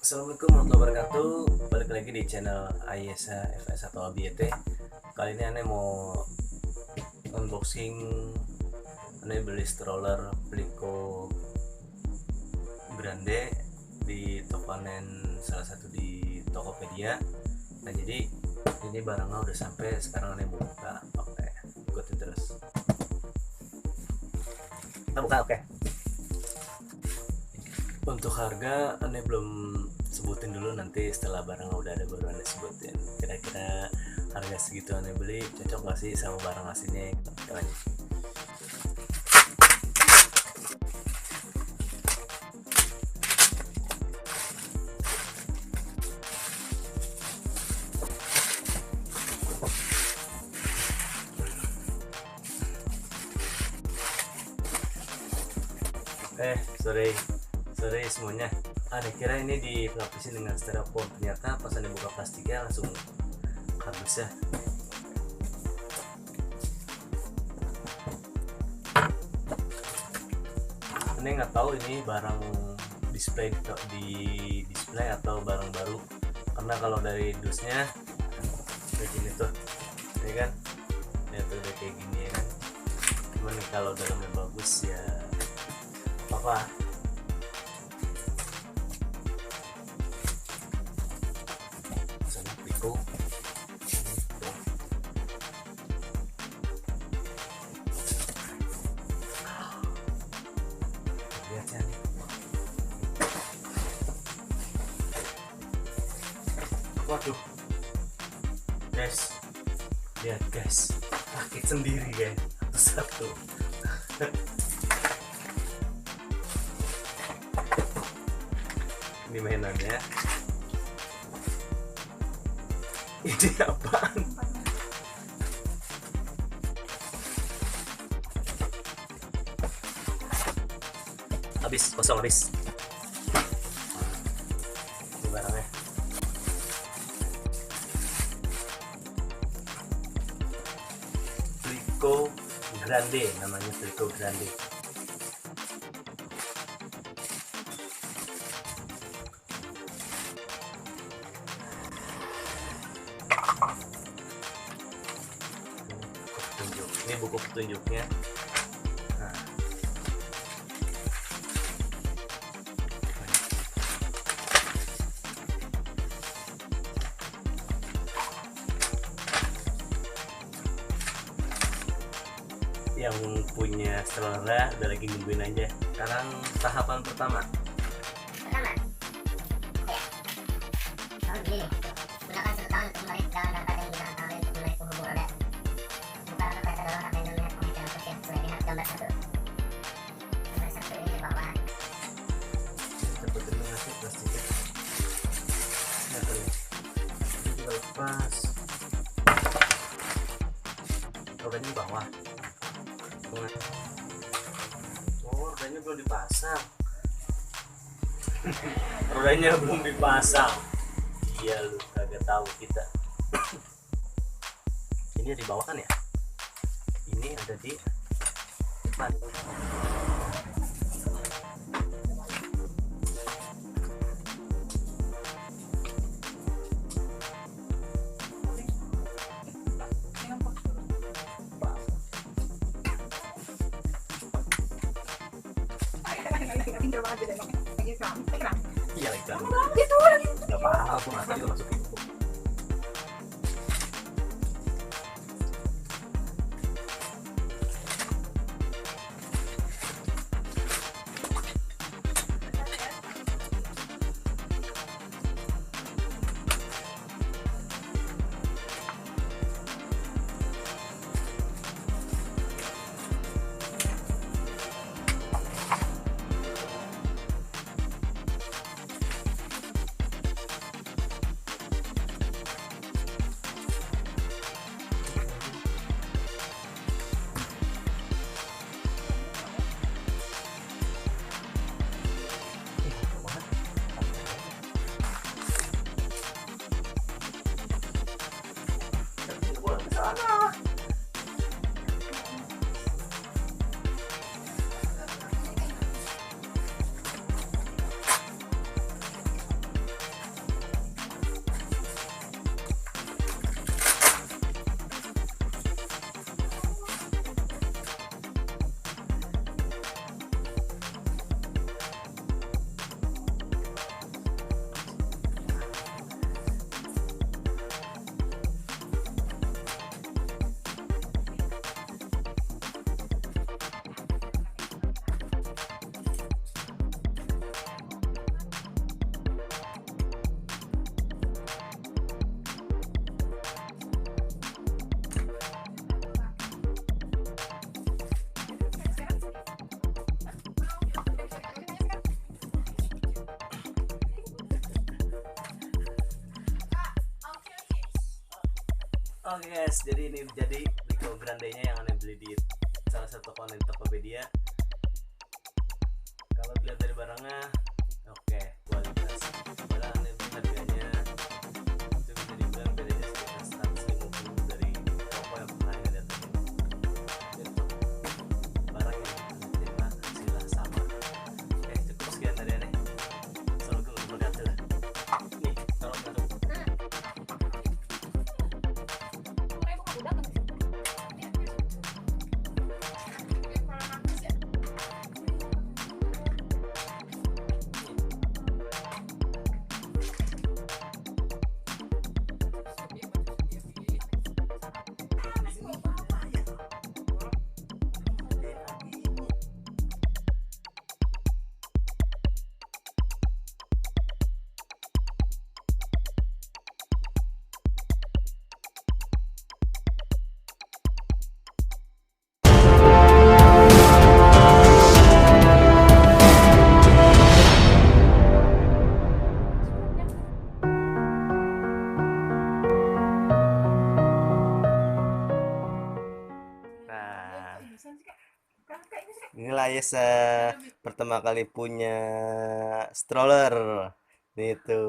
Assalamualaikum warahmatullahi wabarakatuh. Balik lagi di channel Ayesa FS atau Abi YT. Kali ini aneh mau unboxing. Aneh beli stroller Pliko Grande di toko online salah satu di Tokopedia. Nah jadi ini barangnya udah sampai, sekarang aneh mau buka. Oke, ikutin terus. Kita buka, oke. Untuk harga aneh belum sebutin dulu, nanti setelah barang udah ada baru aneh sebutin. Kira-kira harga segitu aneh beli cocok gak sih sama barang aslinya? Kita lanjut. Sorry semuanya. Aneh kira ini dilapisin dengan styrofoam, ternyata pas aneh buka plastiknya langsung habis ya. Aneh nggak tahu ini barang display atau barang baru, karena kalau dari dusnya kayak gini tuh, ya kan? Ya tuh udah kayak gini ya kan. Cuman kalau dalamnya bagus ya apa? Waduh guys, lihat guys, rakit sendiri guys, satu. Ini mainannya. Ini apaan? Kosong habis. Ini barangnya. Pliko Grande, namanya Pliko Grande. Ini buku petunjuknya. Nah. Yang punya stroller udah lagi nungguin aja. Sekarang tahapan pertama. Ya. Oh begini. Gunakan sertaan untuk menarik dalam data yang digunakan kalian untuk menarik penghubung Anda. Buka kereta dalam apa yang dominan pemikiran pasien. Sesuai lihat gambar 1. Gambar 1 ini bawah. Dapat terima kasih plastiknya. Nah, ini juga lepas. Rodanya di bawah. Oh, rodanya belum dipasang. Rodanya belum dipasang. Iya, lu kagak tahu kita. Ini di bawah kan ya? Ini ada di depan. Iya lagi kan. Gak paham aku nggak tadi masukin. Oke guys, jadi ini jadi Pliko Grande-nya yang aneh beli di salah satu toko online Tokopedia. Kalau dilihat dari barangnya, oke, kualitas. Padahal aneh beli harganya itu bisa dibilang bedanya sekitar 150 dari toko yang pernah aneh datangin. Itu barang yang aneh terima hasilnya sama. Oke, cukup sekian dari aneh. Assalamualaikum warahmatullahi wabarakatuh. Nih, tolong masuk. Nah, inilah Yesa pertama kali punya stroller. Itu.